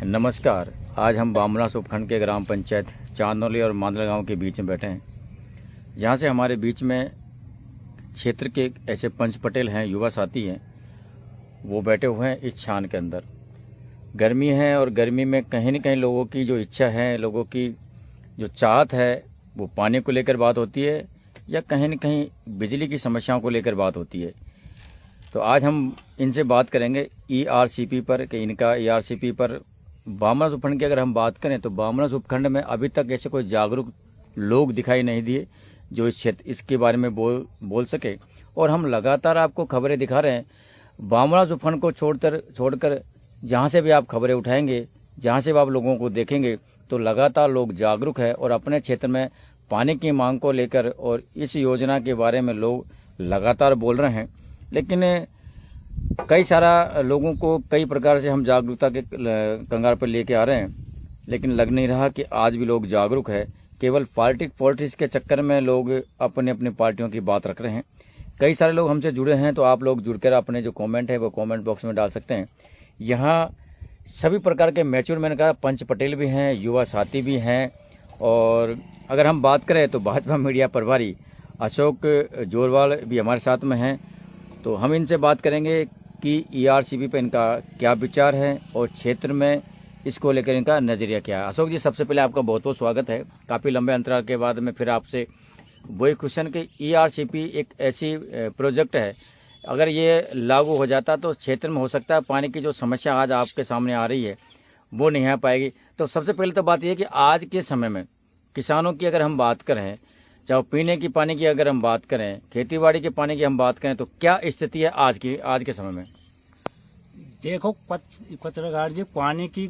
नमस्कार। आज हम बामलास उपखंड के ग्राम पंचायत चांदौली और मांदला गांव के बीच में बैठे हैं, जहां से हमारे बीच में क्षेत्र के ऐसे पंच पटेल हैं, युवा साथी हैं, वो बैठे हुए हैं इस छान के अंदर। गर्मी है और गर्मी में कहीं न कहीं लोगों की जो इच्छा है, लोगों की जो चाहत है, वो पानी को लेकर बात होती है या कहीं न कहीं बिजली की समस्याओं को लेकर बात होती है। तो आज हम इनसे बात करेंगे ईआरसीपी पर कि इनका ईआरसीपी पर बामलास उपखंड की अगर हम बात करें तो बामलास उपखंड में अभी तक ऐसे कोई जागरूक लोग दिखाई नहीं दिए जो इस क्षेत्र इसके बारे में बोल सके। और हम लगातार आपको खबरें दिखा रहे हैं। बामलास उपखंड को छोड़कर जहाँ से भी आप खबरें उठाएंगे, जहाँ से भी आप लोगों को देखेंगे, तो लगातार लोग जागरूक है और अपने क्षेत्र में पानी की मांग को लेकर और इस योजना के बारे में लोग लगातार बोल रहे हैं। लेकिन कई सारा लोगों को कई प्रकार से हम जागरूकता के कंगार पर लेके आ रहे हैं, लेकिन लग नहीं रहा कि आज भी लोग जागरूक है। केवल पॉलिटिक्स के चक्कर में लोग अपने अपनी पार्टियों की बात रख रहे हैं। कई सारे लोग हमसे जुड़े हैं, तो आप लोग जुड़कर अपने जो कमेंट है वो कमेंट बॉक्स में डाल सकते हैं। यहाँ सभी प्रकार के मैच्योर, मैंने कहा, पंच पटेल भी हैं, युवा साथी भी हैं। और अगर हम बात करें तो भाजपा मीडिया प्रभारी अशोक जोरवाल भी हमारे साथ में हैं। तो हम इनसे बात करेंगे कि ईआरसीपी पे इनका क्या विचार है और क्षेत्र में इसको लेकर इनका नज़रिया क्या है। अशोक जी, सबसे पहले आपका बहुत बहुत स्वागत है। काफ़ी लंबे अंतराल के बाद में फिर आपसे वही क्वेश्चन कि ईआरसीपी एक ऐसी प्रोजेक्ट है, अगर ये लागू हो जाता तो क्षेत्र में हो सकता है पानी की जो समस्या आज आपके सामने आ रही है वो नहीं आ पाएगी। तो सबसे पहले तो बात यह कि आज के समय में किसानों की अगर हम बात करें, चाहे पीने की पानी की अगर हम बात करें, खेतीबाड़ी के पानी की हम बात करें, तो क्या स्थिति है आज के समय में? देखो पत्रकार जी, पानी की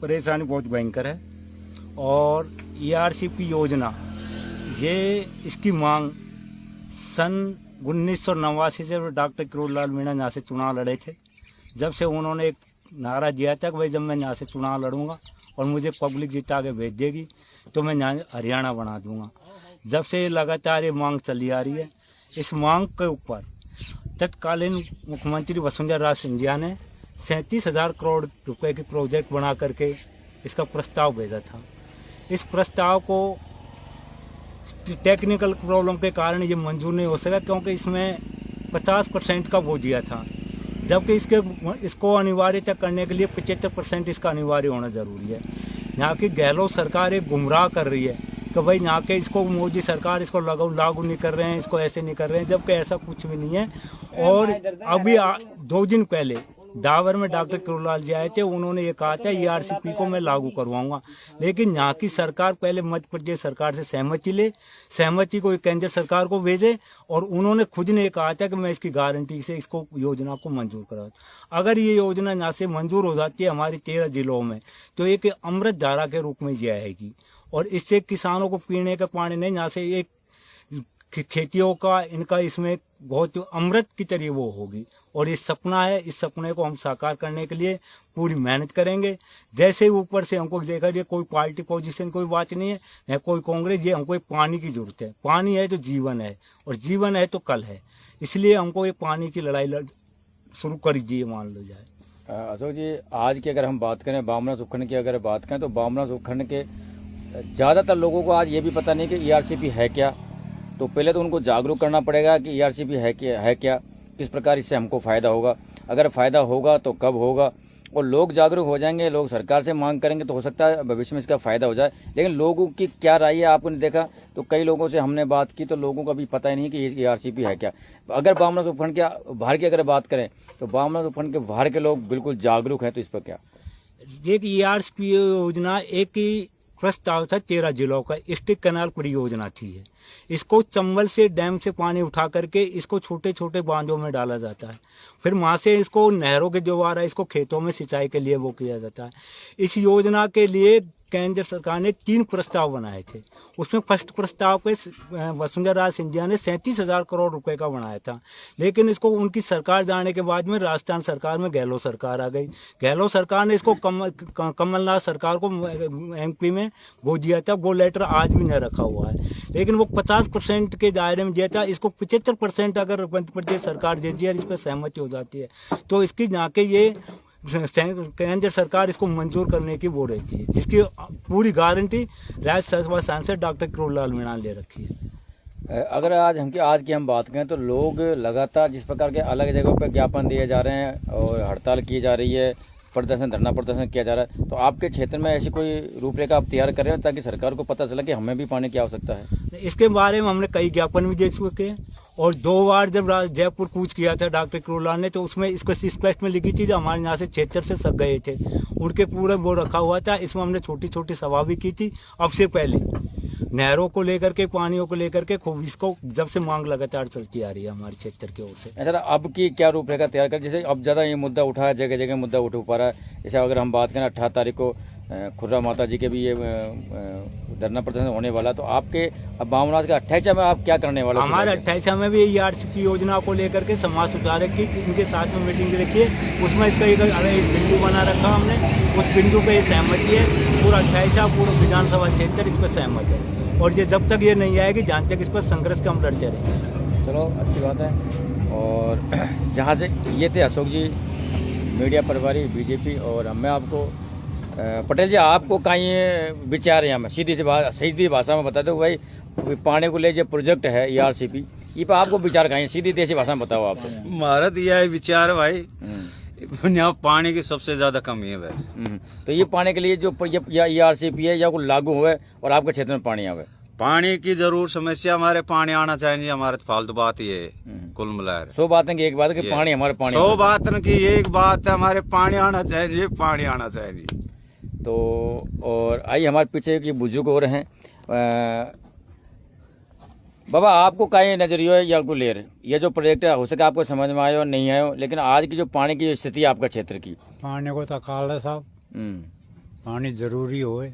परेशानी बहुत भयंकर है। और ईआरसीपी योजना, ये इसकी मांग सन 1989 से डॉक्टर किरोड़लाल मीणा यहाँ से चुनाव लड़े थे। जब से उन्होंने एक नारा दिया था कि भाई जब मैं यहाँ से चुनाव लड़ूंगा और मुझे पब्लिक जिता के भेज देगी तो मैं यहाँ हरियाणा बना दूंगा। जब से लगातार ये मांग चली आ रही है। इस मांग के ऊपर तत्कालीन मुख्यमंत्री वसुंधरा राज सिंधिया ने 37,000 करोड़ रुपए की प्रोजेक्ट बना करके इसका प्रस्ताव भेजा था। इस प्रस्ताव को टेक्निकल प्रॉब्लम के कारण ये मंजूर नहीं हो सका, क्योंकि इसमें 50% का वो दिया था, जबकि इसको अनिवार्यता करने के लिए 75% इसका अनिवार्य होना जरूरी है। यहाँ की गहलोत सरकार एक गुमराह कर रही है कि भाई यहाँ के इसको मोदी सरकार इसको लागू नहीं कर रहे हैं, इसको ऐसे नहीं कर रहे हैं, जबकि ऐसा कुछ भी नहीं है। और अभी 2 दिन पहले डावर में डॉक्टर किरोड़लाल जी आए थे, उन्होंने ये कहा था ईआरसीपी को मैं लागू करवाऊंगा। लेकिन यहाँ की सरकार पहले मध्य प्रदेश सरकार से सहमति को केंद्र सरकार को भेजे, और उन्होंने खुद ने कहा था कि मैं इसकी गारंटी से इसको योजना को मंजूर करा। अगर ये योजना यहाँ से मंजूर हो जाती है हमारे 13 जिलों में, तो एक अमृत धारा के रूप में ये आएगी। और इससे किसानों को पीने का पानी नहीं, यहाँ से एक खेतियों का इनका इसमें बहुत अमृत की तरह वो होगी। और ये सपना है, इस सपने को हम साकार करने के लिए पूरी मेहनत करेंगे। जैसे ऊपर से हमको देखा जाए, कोई पार्टी पोजीशन कोई बात नहीं है, न कोई कांग्रेस, ये हमको पानी की जरूरत है। पानी है तो जीवन है, और जीवन है तो कल है। इसलिए हमको ये पानी की लड़ाई शुरू कर दीजिए, मान लो जाए। अशोक जी, आज की अगर हम बात करें बामलास उपखंड की अगर बात करें, तो बामलास उपखंड के ज़्यादातर लोगों को आज ये भी पता नहीं कि ईआरसीपी है क्या। तो पहले तो उनको जागरूक करना पड़ेगा कि ईआरसीपी है क्या, किस प्रकार इससे हमको फ़ायदा होगा, अगर फ़ायदा होगा तो कब होगा। और लोग जागरूक हो जाएंगे, लोग सरकार से मांग करेंगे, तो हो सकता है भविष्य में इसका फ़ायदा हो जाए। लेकिन लोगों की क्या राय है आपने देखा, तो कई लोगों से हमने बात की तो लोगों को भी पता ही नहीं कि ईआरसीपी है क्या। अगर बामलास उपखंड के बाहर की अगर बात करें, तो बामलास उपखंड के बाहर के लोग बिल्कुल जागरूक हैं, तो इस पर क्या? एक ईआरसीपी योजना एक ही प्रस्ताव था 13 जिलों का, स्टिक कैनाल परियोजना थी। इसको चंबल से डैम से पानी उठा करके इसको छोटे छोटे बांधों में डाला जाता है, फिर वहाँ से इसको नहरों के द्वारा इसको खेतों में सिंचाई के लिए वो किया जाता है। इस योजना के लिए केंद्र सरकार ने 3 प्रस्ताव बनाए थे। उसमें फर्स्ट प्रस्ताव पे वसुंधरा राजे सिंधिया ने 37,000 करोड़ रुपए का बनाया था, लेकिन इसको उनकी सरकार जाने के बाद में राजस्थान सरकार में गहलोत सरकार आ गई। गहलोत सरकार ने इसको कमलनाथ सरकार को MP में वो दिया था। वो लेटर आज भी नहीं रखा हुआ है, लेकिन वो 50% के दायरे में दिया था। इसको 75% अगर मध्य प्रदेश सरकार दे दिया, इस पर सहमति हो जाती है, तो इसकी जाके ये केंद्र सरकार इसको मंजूर करने की वो रहती है, जिसकी पूरी गारंटी राज्यसभा सांसद डॉक्टर किरोड़ीलाल मीणा ने ले रखी है। अगर आज की हम बात करें तो लोग लगातार जिस प्रकार के अलग जगहों पर ज्ञापन दिए जा रहे हैं और हड़ताल की जा रही है, धरना प्रदर्शन किया जा रहा है, तो आपके क्षेत्र में ऐसी कोई रूपरेखा आप तैयार कर रहे हो ताकि सरकार को पता चला कि हमें भी पानी की आवश्यकता है? इसके बारे में हमने कई ज्ञापन भी दे चुके हैं, और 2 बार जब जयपुर कूच किया था डॉक्टर किरोड़ीलाल ने, तो उसमें इसको स्पष्ट में लिखी थी जो हमारे यहाँ से क्षेत्र से सक गए थे, उनके पूरे वो रखा हुआ था। इसमें हमने छोटी छोटी सभा भी की थी। अब से पहले नहरों को लेकर के, पानियों को लेकर के खूब इसको जब से मांग लगातार चलती आ रही है हमारे क्षेत्र की ओर से। अच्छा, अब की क्या रूपरेखा तैयार कर, जैसे अब ज़्यादा ये मुद्दा उठा है, जगह जगह मुद्दा उठ पा रहा है। जैसे अगर हम बात करें 18 तारीख को खुर्रा माता जी के भी ये धरना प्रदर्शन होने वाला, तो आपके अब बामनाथ के 28 में आप क्या करने वाले? हमारे 28 में भी ERCP योजना को लेकर के समाज सुधारक की इनके साथ में मीटिंग रखी है। उसमें इसका एक बिंदु बना रखा हमने, उस बिंदु पे सहमति है। पूरा 28 पूरा विधानसभा क्षेत्र इस पर सहमत है, और ये जब तक ये नहीं आएगी, जहाँ तक इस पर संघर्ष के हम लड़ते रहेंगे। चलो, अच्छी बात है। और जहाँ से ये थे अशोक जी, मीडिया प्रभारी BJP, और मैं आपको पटेल जी, आपको कहीं विचार है? मैं सीधी भाषा में बता दो भाई, पानी को ले जो प्रोजेक्ट है ERCP, ये पर आपको विचार कहीं सीधी देसी भाषा में बताओ आप। हमारा यह विचार है भाई, यहाँ पानी की सबसे ज्यादा कमी है बस। तो ये पानी के लिए जो ERCP है या कोई लागू हुए और आपके क्षेत्र में पानी आवे? पानी की जरूर समस्या, हमारे पानी आना चाहिए। हमारे फालतू बात ये कुल मिलाकर 100 बातें की एक बात है कि पानी हमारे पानी 100 बात की एक बात है, हमारे पानी आना चाहिए, पानी आना चाहिए। तो और आइए हमारे पीछे की बुजुर्ग हो रहे हैं। बाबा, आपको क्या नजरिया है या को ले रहे, ये जो प्रोजेक्ट है, हो सके आपको समझ में आयो नहीं आयो, लेकिन आज की जो पानी की स्थिति है आपका क्षेत्र की? पानी को तो अकाल है साहब, पानी जरूरी हो।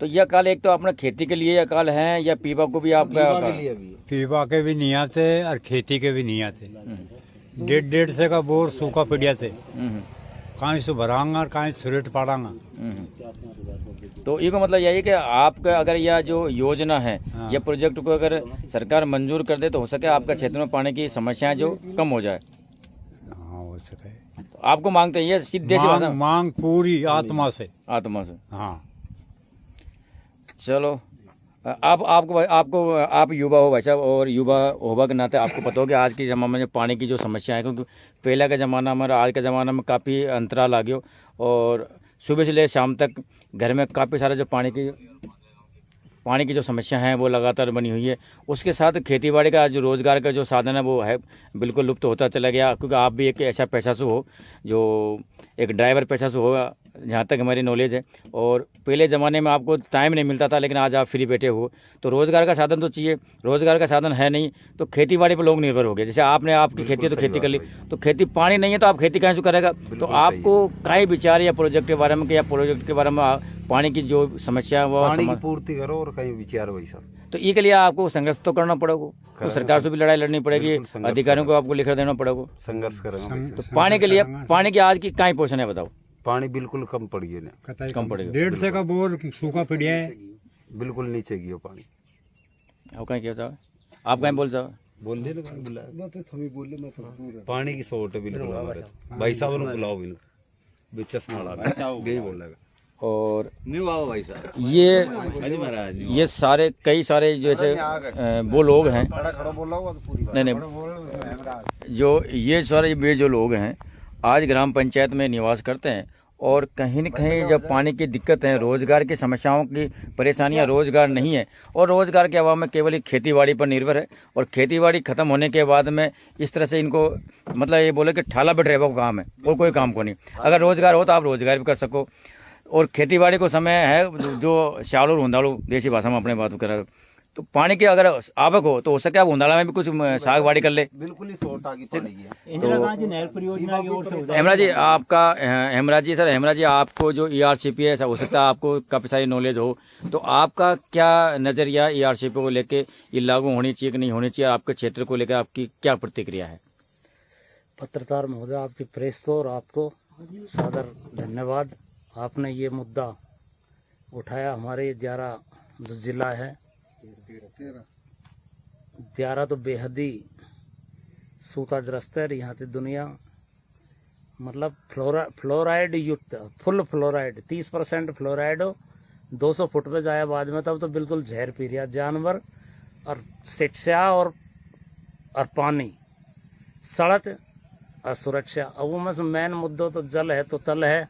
तो यह काल एक तो अपना खेती के लिए अकाल है या पीवा को भी आपका? पीवा के भी नहीं आते और खेती के भी नहीं आते। 1.5 से का बोर सूखा पड़िया थे, कहीं से भरांगा और कहीं सुरेट पड़ांगा। तो ये को मतलब यही कि आपका अगर यह जो योजना है, यह प्रोजेक्ट को अगर सरकार मंजूर कर दे, तो हो सके आपका क्षेत्र में पानी की समस्याएं जो कम हो जाए। हाँ, हो सके। तो आपको मांगते हैं ये सीधे से मांग पूरी आत्मा से। हाँ, चलो, आप युवा हो भाई साहब, और युवा होने के नाते आपको पता हो कि आज के ज़माने में पानी की जो समस्या है, क्योंकि पहले के ज़माना में और आज के ज़माना में काफ़ी अंतराल आ गया, और सुबह से ले शाम तक घर में काफ़ी सारा जो पानी की जो समस्या है वो लगातार बनी हुई है। उसके साथ खेतीबाड़ी का जो रोज़गार का जो साधन है वो है बिल्कुल लुप्त होता चला गया, क्योंकि आप भी एक ऐसा पेशा से हो जो एक ड्राइवर पेशा से होगा, जहाँ तक हमारी नॉलेज है। और पहले ज़माने में आपको टाइम नहीं मिलता था, लेकिन आज आप फ्री बैठे हो, तो रोज़गार का साधन तो चाहिए। रोज़गार का साधन है नहीं, तो खेती बाड़ी पर लोग निर्भर हो गए। जैसे आपने आपकी खेती है तो खेती कर ली, तो खेती पानी नहीं है तो आप खेती कहाँ से करेगा? तो आपको क्या विचार या प्रोजेक्ट के बारे में, या प्रोजेक्ट के बारे में पानी की जो समस्या है वो पानी की पूर्ति करो, और कहीं विचार वही सब। तो ये के लिए आपको संघर्ष तो करना पड़ेगा, तो सरकार से भी लड़ाई लड़नी पड़ेगी, अधिकारियों को आपको लिख देना पड़ेगा, संघर्ष करेंगे। तो पानी के लिए पानी की आज की क्या पोषण है बताओ? पानी बिल्कुल कम पड़ गया, कम पड़ेगा। 1.5 से का बोर सूखा पड़िया है, बिल्कुल नीचे गया पानी। और कहीं क्या चाहो आप, कहीं बोल जाओ, बोल दे पानी की शॉर्ट है बिल्कुल हमारे। भाई साहब ने बुलाओ, बिल्कुल चश्मा यही बोलेगा। और नहीं आओ भाई साहब, ये सारे कई सारे जैसे वो लोग हैं, नहीं जो ये सारे जो लोग हैं आज ग्राम पंचायत में निवास करते हैं, और कहीं न कहीं जब पानी की दिक्कत है, रोज़गार की समस्याओं की परेशानियां, रोज़गार नहीं है, और रोज़गार के अभाव में केवल ही खेतीबाड़ी पर निर्भर है, और खेतीबाड़ी ख़त्म होने के बाद में इस तरह से इनको मतलब ये बोले कि ठाला बैठ रहे वो काम है, और कोई काम को नहीं। अगर रोज़गार हो तो आप रोज़गार भी कर सको, और खेतीबाड़ी को समय है जो शालू रूंधालू देसी भाषा में अपने बात करा, तो पानी की अगर आवक हो तो सके आप उंडाला में भी कुछ साग बाड़ी कर ले। बिल्कुल ही 100 की पानी है। इंदिरा गांधी नहर परियोजना की ओर से हो जाएगा। हेमराज जी आपका हेमराज जी आपको जो ERCP है हो सकता है आपको काफ़ी सारी नॉलेज हो, तो आपका क्या नज़रिया ERCP को लेके, ये लागू होनी चाहिए कि नहीं होनी चाहिए, आपके क्षेत्र को लेकर आपकी क्या प्रतिक्रिया है? पत्रकार महोदय, आपकी प्रेस को और आपको सादर धन्यवाद। आपने ये मुद्दा उठाया। हमारे 11 जो जिला है 11 तो बेहद ही सूखाग्रस्त है। यहाँ की दुनिया मतलब फ्लोराइड युक्त, फुल फ्लोराइड, 30% फ्लोराइड हो, 200 फुट पे जाए बाद में तब तो बिल्कुल जहर पी रहा जानवर और शिक्षा और पानी, सड़क और सुरक्षा। अब वो में से मेन मुद्दों तो जल है तो तल है,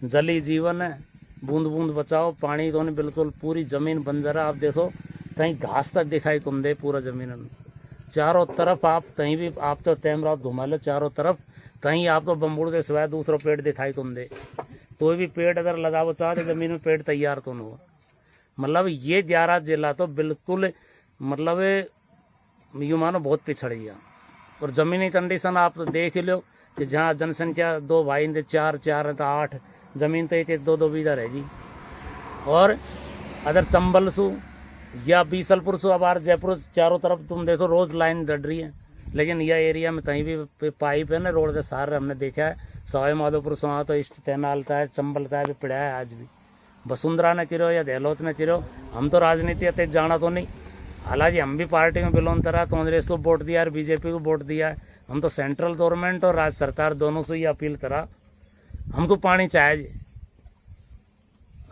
जल ही जीवन है। बूंद बूंद बचाओ, पानी तो नहीं, बिल्कुल पूरी ज़मीन बंजर है। आप देखो कहीं घास तक दिखाई कौन दे पूरा ज़मीन में, चारों तरफ आप कहीं भी आप तो तैमरा घुमा लो चारों तरफ, कहीं आपको बम्बूड़ के सिवाय दूसरा पेड़ दिखाई कौन दे। कोई भी पेड़ अगर लगाओ चाहे तो ज़मीन में पेड़ तैयार कौन हुआ। मतलब ये 11 जिला तो बिल्कुल मतलब यूँ मानो बहुत पिछड़ गया। और ज़मीनी कंडीशन आप तो देख ही लो कि जहाँ जनसंख्या 2 भाई थे, 4 तो 8, ज़मीन तो 1-2 बीघा रहेगी। और अगर चंबल सु या बीसलपुर सु अब जयपुर चारों तरफ तुम देखो रोज़ लाइन डट रही है, लेकिन यह एरिया में कहीं भी पाइप है ना रोड के सारे हमने देखा है। सवाई माधोपुर सुहा तो इष्ट तैनालता है, चंबलता है, पिड़ा है आज भी। वसुंधरा ने चिरो या दहलोत ने चिरो, हम तो राजनीति अत्यंत जाना तो नहीं। हालांकि हम भी पार्टी में बिलोंग करा, कांग्रेस को वोट दिया है, बीजेपी को वोट दिया है। हम तो सेंट्रल गवर्नमेंट और राज्य सरकार दोनों से ही अपील करा, हमको पानी चाहिए।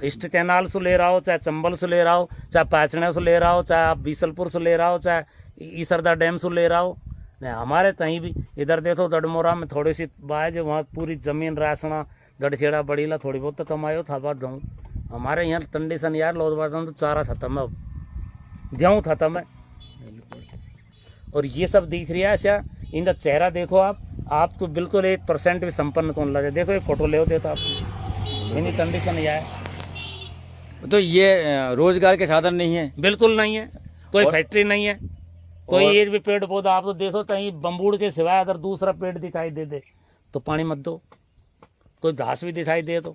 ईस्ट कैनाल से ले रहा हो, चाहे चंबल से ले रहा हो, चाहे पाचड़े से ले रहा हो, चाहे आप बीसलपुर से ले रहा हो, चाहे ईसरदा डैम से ले रहा हो, नहीं हमारे कहीं भी। इधर देखो दडमोरा में थोड़ी सी बाज, वहाँ पूरी ज़मीन रासना गढ़खेड़ा बड़ीला थोड़ी बहुत तो कमायो था बात गाँव। हमारे यहाँ कंडीशन यार लोग बात तो चारा खत्म है, अब गेहूँ खत्म है। और ये सब दिख रहा है ऐसा, इनका चेहरा देखो आपको बिल्कुल 1% भी संपन्न कौन लगे। देखो ये फोटो ले देता आपको, इनकी कंडीशन यह है। तो ये रोजगार के साधन नहीं है, बिल्कुल नहीं है। कोई फैक्ट्री नहीं है, कोई एक भी पेड़ पौधा आप तो देखो कहीं बम्बूड़ के सिवाय अगर दूसरा पेड़ दिखाई दे तो पानी मत दो, कोई घास भी दिखाई दे तो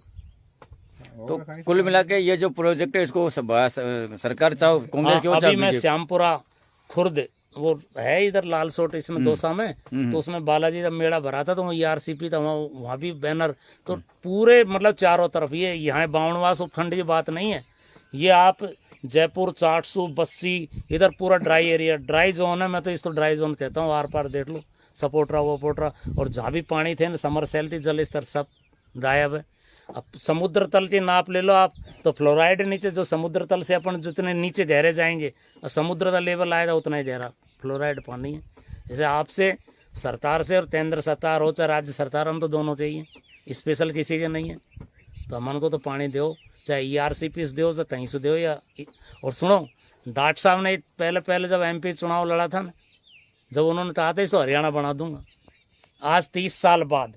कुल मिला के ये जो प्रोजेक्ट है इसको सरकार चाहो कांग्रेस की ओर अभी मैं श्यामपुरा खुर्द वो है इधर लालसोट इसमें दोसा में, तो उसमें बालाजी जब मेला भरा था तो वो ERCP था, वहाँ भी बैनर तो पूरे मतलब चारों तरफ। ये यहाँ बावनवास उपखंड की बात नहीं है, ये आप जयपुर 400 बस्सी इधर पूरा ड्राई एरिया, ड्राई जोन है। मैं तो इसको ड्राई जोन कहता हूँ। आर पार देख लो, सपोटरा वो पोटरा, और जहाँ भी पानी थे ना समरसेल थी, जल स्तर सब गायब है। अब समुद्र तल की नाप ले लो आप तो फ्लोराइड नीचे, जो समुद्र तल से अपन जितने नीचे गहरे जाएंगे और समुद्र का लेवल आएगा उतना ही गहरा फ्लोराइड पानी है। जैसे आपसे सरकार से और केंद्र सरकार हो चाहे राज्य सरकार, हम तो दोनों चाहिए, स्पेशल किसी के नहीं है। तो हमन को तो पानी दो, चाहे ERCP से दो, चाहे कहीं से दो। या और सुनो, डाट साहब ने पहले जब MP चुनाव लड़ा था ना, जब उन्होंने कहा था इसको हरियाणा बना दूंगा, आज 30 साल बाद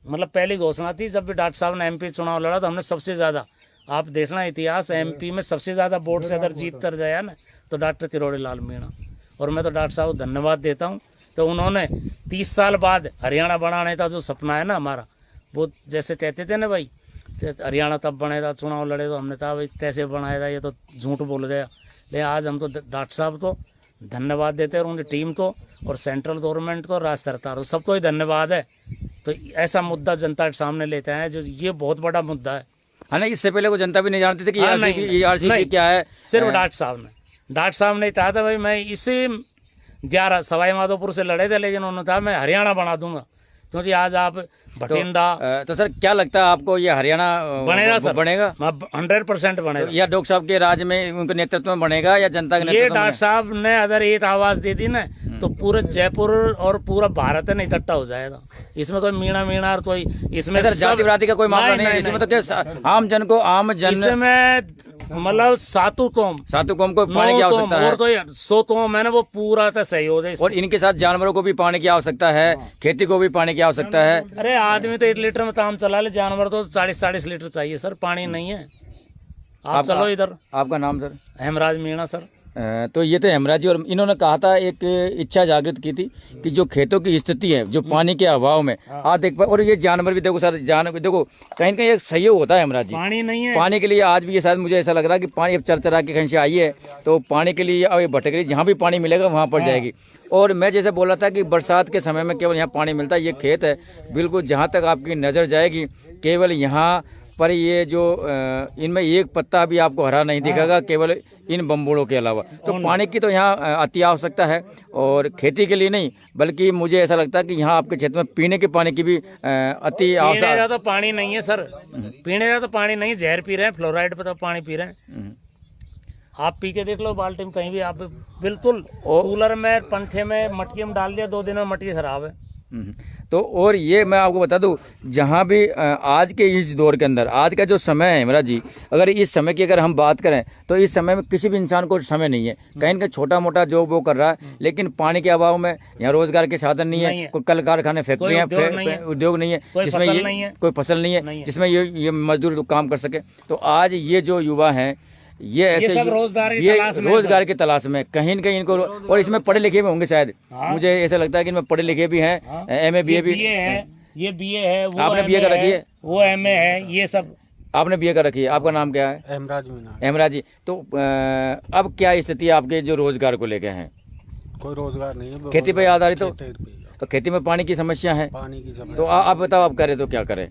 मतलब पहली घोषणा थी जब भी डॉक्टर साहब ने MP चुनाव लड़ा तो हमने सबसे ज़्यादा, आप देखना इतिहास, MP में सबसे ज़्यादा वोट से अगर जीत कर जाया ना तो डॉक्टर किरोड़ी लाल मीणा। और मैं तो डॉक्टर साहब को धन्यवाद देता हूँ। तो उन्होंने 30 साल बाद हरियाणा बनाने का जो सपना है ना हमारा, वो जैसे कहते थे ना भाई हरियाणा तब बनेगा, चुनाव लड़े तो हमने कहा भाई कैसे बनाएगा, ये तो झूठ बोल गया। लेकिन आज हम तो डॉक्टर साहब को धन्यवाद देते हैं और उनकी टीम को और सेंट्रल गवर्नमेंट को, राज्य सरकार को, सबको ही धन्यवाद है। तो ऐसा मुद्दा जनता के सामने लेते हैं जो ये बहुत बड़ा मुद्दा है। है ना, इससे पहले को जनता भी नहीं जानती थी कि ERCP क्या है। सिर्फ डॉक्टर साहब ने कहा था भाई मैं इसी 11 सवाई माधोपुर से लड़े थे, लेकिन उन्होंने कहा मैं हरियाणा बना दूंगा। क्योंकि आज आप भटिंडा तो सर क्या लगता है आपको ये हरियाणा बनेगा? सर बनेगा 100% बनेगा। या डॉक्टर साहब के राज में उनके नेतृत्व में बनेगा या जनता के नेतृत्व में? ये डॉक्टर साहब ने अगर एक आवाज दे दी ना तो पूरे जयपुर और पूरा भारत ने इकट्ठा हो जाएगा। इसमें कोई मीणा और कोई इसमें जाति विराति का कोई मामला नहीं, इसमें तो क्या आम जन को इसमें मतलब सातों कौम को पानी की आवश्यकता है और तो 100 कौम है ना, वो पूरा तो सहयोग है। और इनके साथ जानवरों को भी पानी की आवश्यकता है, खेती को भी पानी की आवश्यकता है। अरे आदमी तो 1 लीटर में काम चला ले, जानवर तो 40-40 लीटर चाहिए सर, पानी नहीं है। आप चलो इधर। आपका नाम सर? हेमराज मीणा सर। तो ये तो हेमराज जी, और इन्होंने कहा था, एक इच्छा जागृत की थी कि जो खेतों की स्थिति है, जो पानी के अभाव में आज देख पाए, और ये जानवर भी देखो सर, जानवर देखो कहीं न कहीं एक सहयोग होता है हेमराज जी, पानी नहीं है पानी के लिए। आज भी ये शायद मुझे ऐसा लग रहा है कि पानी अब चरचरा के कहीं से आई है, तो पानी के लिए अब ये भटक रही, जहाँ भी पानी मिलेगा वहाँ पर जाएगी। और मैं जैसे बोला था कि बरसात के समय में केवल यहाँ पानी मिलता है, ये खेत है बिल्कुल, जहाँ तक आपकी नज़र जाएगी केवल यहाँ पर ये जो इनमें एक पत्ता भी आपको हरा नहीं दिखेगा, केवल इन बम्बोड़ों के अलावा। तो पानी की तो यहाँ अति आवश्यकता है, और खेती के लिए नहीं, बल्कि मुझे ऐसा लगता है कि यहाँ आपके क्षेत्र में पीने के पानी की भी अति आवश्यकता। पीने का तो पानी नहीं है सर, पीने का तो पानी नहीं, जहर पी रहे हैं, फ्लोराइड पे तो पानी पी रहे हैं। आप पी के देख लो बाल्टी में कहीं भी, आप बिल्कुल कूलर में, पंखे में, मटकी में डाल दिया, 2 दिन में मटकी खराब है। तो और ये मैं आपको बता दूं, जहाँ भी आज के इस दौर के अंदर, आज का जो समय है हेमराज जी, अगर इस समय की अगर हम बात करें तो इस समय में किसी भी इंसान को समय नहीं है, कहीं ना कहीं छोटा मोटा जो वो कर रहा है, लेकिन पानी के अभाव में यहाँ रोजगार के साधन नहीं है, कोई कल कारखाने, फैक्ट्रियाँ, उद्योग नहीं है, जिसमें कोई फसल नहीं है जिसमें ये मजदूर काम कर सके। तो आज ये जो युवा हैं, ये ऐसे सब रोजगार की तलाश में कहीं न कहीं इनको, और इसमें पढ़े लिखे भी होंगे शायद, मुझे ऐसा लगता है कि इनमें पढ़े लिखे भी हैं, MA BA भी है, ये BA है, वो आपने BA कर रखी है, वो MA है, ये सब आपने BA कर रखी है। आपका नाम क्या है? हेमराज जी। तो अब क्या स्थिति है आपके जो रोजगार को लेके हैं? कोई रोजगार नहीं है, खेती पे आधारित हो, तो खेती में पानी की समस्या है, पानी की समस्या। तो आप बताओ, आप करें तो क्या करें?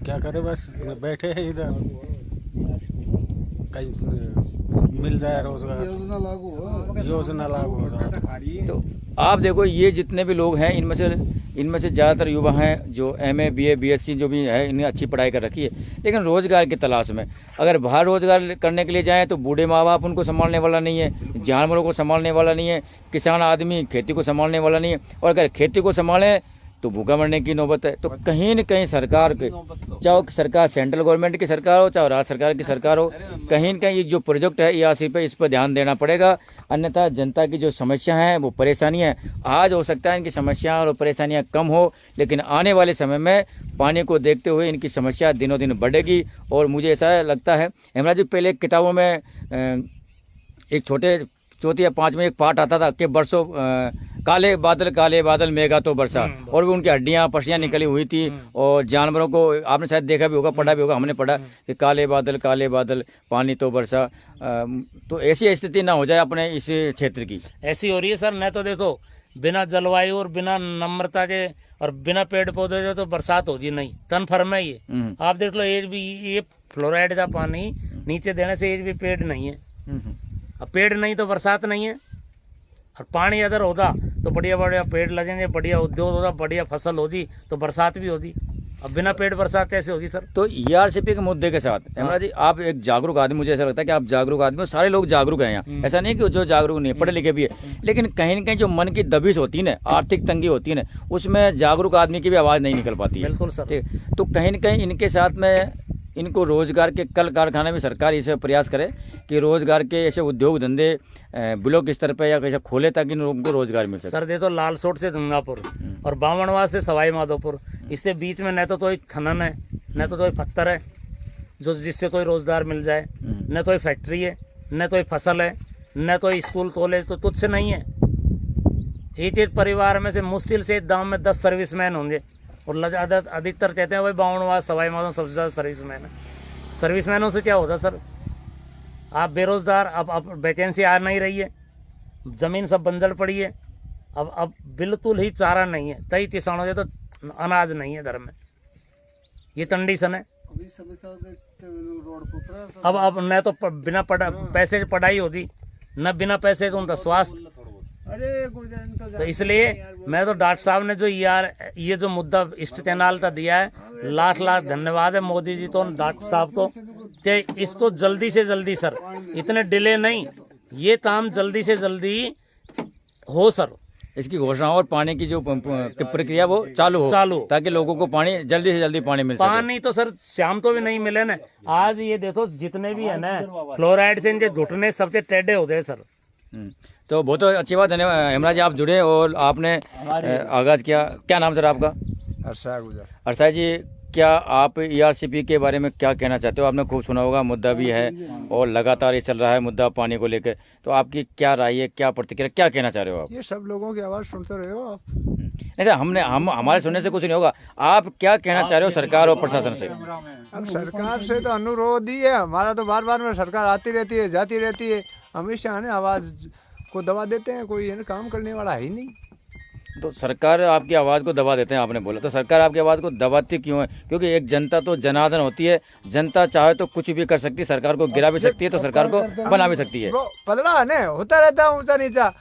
क्या करें, बस बैठे हैं इधर, कहीं मिल जाए रोजगार, योजना लागू हो जाए। तो आप देखो, ये जितने भी लोग हैं, इनमें से ज़्यादातर युवा हैं जो MA BA BSc जो भी है, इन्हें अच्छी पढ़ाई कर रखी है, लेकिन रोज़गार की तलाश में, अगर बाहर रोज़गार करने के लिए जाएं तो बूढ़े माँ बाप उनको संभालने वाला नहीं है, जानवरों को संभालने वाला नहीं है, किसान आदमी खेती को संभालने वाला नहीं है, और अगर खेती को संभालें तो भूखा मरने की नौबत है। तो कहीं न कहीं सरकार के, चाहे सरकार सेंट्रल गवर्नमेंट की सरकार हो, चाहे राज्य सरकार की सरकार हो, कहीं न कहीं ये जो प्रोजेक्ट है ERC पे, इस पर ध्यान देना पड़ेगा, अन्यथा जनता की जो समस्या हैं, वो परेशानियाँ आज हो सकता है इनकी समस्याएं और परेशानियां कम हो, लेकिन आने वाले समय में पानी को देखते हुए इनकी समस्या दिनों दिन बढ़ेगी। और मुझे ऐसा लगता है हेमराज जी, पहले किताबों में एक छोटे 4 या 5 में एक पाठ आता था कि बरसों काले बादल मेघा तो बरसा, और भी उनकी हड्डियां पसलियां निकली हुई थी, और जानवरों को आपने शायद देखा भी होगा, पढ़ा भी होगा, हमने पढ़ा कि काले बादल पानी तो बरसा। तो ऐसी स्थिति ना हो जाए अपने इस क्षेत्र की। ऐसी हो रही है सर, न तो देखो बिना जलवायु और बिना नम्रता के और बिना पेड़ पौधे के तो बरसात होगी नहीं, कन्फर्म है ये। आप देख लो, एक भी ये फ्लोराइड का पानी नीचे देने से एक भी पेड़ नहीं है, अब पेड़ नहीं तो बरसात नहीं है, और पानी अगर होगा तो बढ़िया बढ़िया पेड़ लगेंगे, बढ़िया उद्योग होगा, बढ़िया फसल होगी, तो बरसात भी होगी। अब बिना पेड़ बरसात कैसे होगी सर? तो ERCP के मुद्दे के साथ हेमराज जी, आप एक जागरूक आदमी, मुझे ऐसा लगता है कि आप जागरूक आदमी हो, सारे लोग जागरूक हैं यहाँ, ऐसा नहीं कि जो जागरूक नहीं है, पढ़े लिखे भी है, लेकिन कहीं न कहीं जो मन की दबिश होती है ना, आर्थिक तंगी होती है ना, उसमें जागरूक आदमी की भी आवाज़ नहीं निकल पाती है। बिल्कुल सर। ठीक, तो कहीं न कहीं इनके साथ में इनको रोजगार के कल कारखाने में सरकार इसे प्रयास करे कि रोजगार के ऐसे उद्योग धंधे ब्लॉक स्तर पर या कैसे खोले, ताकि इन लोगों को रोजगार मिल सके। सर देखो, लालसोट से गंगापुर और बावनवास से सवाई माधोपुर, इसके बीच में न तो कोई खनन है, न तो कोई पत्थर है जो जिससे कोई रोजगार मिल जाए, न कोई फैक्ट्री है, न कोई फसल है, न कोई स्कूल कॉलेज, तो तुझसे नहीं है। एक परिवार में से मुश्किल से गाँव में 10 सर्विसमैन होंगे, और अधिकतर कहते हैं भाई बावनवास सवाई माधोपुर सबसे ज़्यादा सर्विसमैन है। सर्विसमैनों से क्या होता सर? आप बेरोजगार, अब वैकेंसी आ नहीं रही है, जमीन सब बंजर पड़ी है, अब बिल्कुल ही चारा नहीं है, कई किसानों के तो अनाज नहीं है घर में, ये कंडीशन है। अब न तो बिना पैसे की पढ़ाई होती, न बिना पैसे के उनका स्वास्थ्य। तो इसलिए मैं तो डॉक्टर साहब ने जो ये जो मुद्दा इस्तेमाल का दिया है, लाख लाख धन्यवाद है मोदी जी तो, डॉक्टर साहब को, कि इसको जल्दी से जल्दी सर, इतने डिले नहीं, ये काम जल्दी से जल्दी हो सर। इसकी घोषणा और पानी की जो प्रक्रिया वो चालू हो, ताकि लोगों को पानी जल्दी से जल्दी पानी मिल सके। पानी तो सर शाम को भी नहीं मिले ना, आज ये देखो जितने भी है ना फ्लोराइड से इनके घुटने सबके टेढ़े हो गए सर। तो बहुत अच्छी बात, धन्यवाद हेमराज जी, आप जुड़े और आपने आगाज किया। क्या नाम सर आपका? अर्षा गुजर। अर्षा जी, क्या आप ERCP के बारे में क्या कहना चाहते हो? आपने खूब सुना होगा, मुद्दा भी है और लगातार ये चल रहा है मुद्दा पानी को लेकर। तो आपकी क्या राय है, क्या प्रतिक्रिया, क्या कहना चाह रहे हो आप? ये सब लोगों की आवाज़ सुनते रहे हो आप। नहीं सर, हमारे सुनने से कुछ नहीं होगा। आप क्या कहना चाह रहे हो सरकार और प्रशासन से? अब सरकार से तो अनुरोध ही है हमारा, तो बार बार में सरकार आती रहती है जाती रहती है, हमेशा है ना आवाज़ को दबा देते हैं, कोई है ना काम करने वाला है ही नहीं। तो सरकार आपकी आवाज़ को दबा देते हैं आपने बोला, तो सरकार आपकी आवाज़ को दबाती क्यों है? क्योंकि एक जनता तो जनार्दन होती है, जनता चाहे तो कुछ भी कर सकती है, सरकार को गिरा भी सकती है, तो सरकार को बना भी सकती है। वो पलड़ा है ना, होता रहता है ऊंचा नीचा।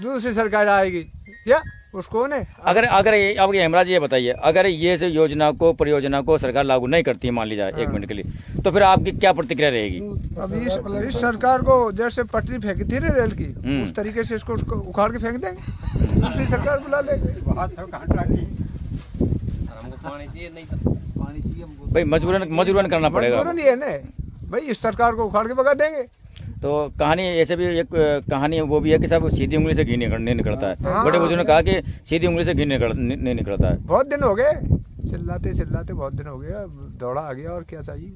दूसरी सरकार आएगी क्या उसको ने अगर आपके हेमराज ये बताइए, अगर ये से परियोजना को सरकार लागू नहीं करती है, मान ली जाए 1 मिनट के लिए, तो फिर आपकी क्या प्रतिक्रिया रहेगी? अब इस सरकार को जैसे पटरी फेंकी थी ना रेल की, उस तरीके से इसको उखाड़ के फेंक देंगे, दूसरी सरकार बुला लेंगे। भाई मजबूरन करना पड़ेगा। मजबूरन ही है ना भाई, इस सरकार को उखाड़ के भगा देंगे। तो कहानी ऐसे भी एक कहानी वो भी है कि सब सीधी उंगली से घी नहीं निकलता है। बड़े बुजुर्ग ने कहा कि सीधी उंगली से घी नहीं निकलता है। बहुत दिन हो गए चिल्लाते बहुत दिन हो गए, अब दौड़ा आ गया और क्या चाहिए।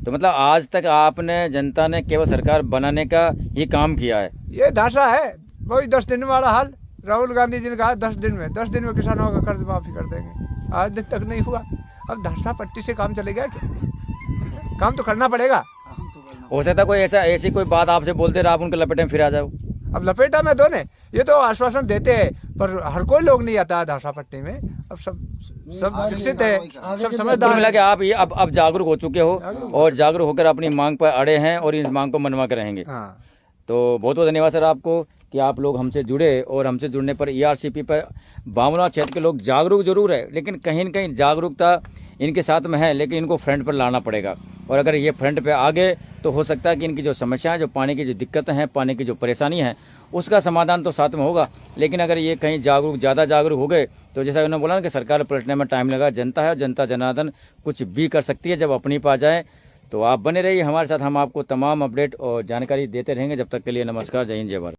तो मतलब आज तक आपने जनता ने केवल सरकार बनाने का ही काम किया है। ये धासा है वही 10 दिन वाला हाल। राहुल गांधी जी ने कहा 10 दिन में किसानों का कर्ज माफी कर देंगे, आज दिन तक नहीं हुआ। अब धासा पट्टी से काम चलेगा क्या? काम तो करना पड़ेगा। हो सकता कोई ऐसी कोई बात आपसे बोलते रहे, आप उनके लपेटे में फिर आ जाओ। अब लपेटा में दो ने, ये तो आश्वासन देते हैं पर हर कोई लोग नहीं आता है धासा पट्टी में। अब सब शिक्षित है, सब समझदार मिला कि आप ये अब जागरूक हो चुके हो और जागरूक होकर अपनी मांग पर अड़े हैं और इस मांग को मनवा कर रहेंगे। तो बहुत बहुत धन्यवाद सर आपको कि आप लोग हमसे जुड़े, और हमसे जुड़ने पर ERCP पर बामला क्षेत्र के लोग जागरूक जरूर है, लेकिन कहीं न कहीं जागरूकता इनके साथ में है, लेकिन इनको फ्रंट पर लाना पड़ेगा। और अगर ये फ्रंट पे आ गए तो हो सकता है कि इनकी जो समस्या है, जो पानी की जो दिक्कतें हैं, पानी की जो परेशानी है, उसका समाधान तो साथ में होगा। लेकिन अगर ये कहीं ज़्यादा जागरूक हो गए तो जैसा उन्होंने बोला ना कि सरकार पलटने में टाइम लगा, जनता है, जनता जनार्दन कुछ भी कर सकती है जब अपनी पा जाए। तो आप बने रहिए हमारे साथ, हम आपको तमाम अपडेट और जानकारी देते रहेंगे। जब तक के लिए नमस्कार, जय हिंद, जय भारत।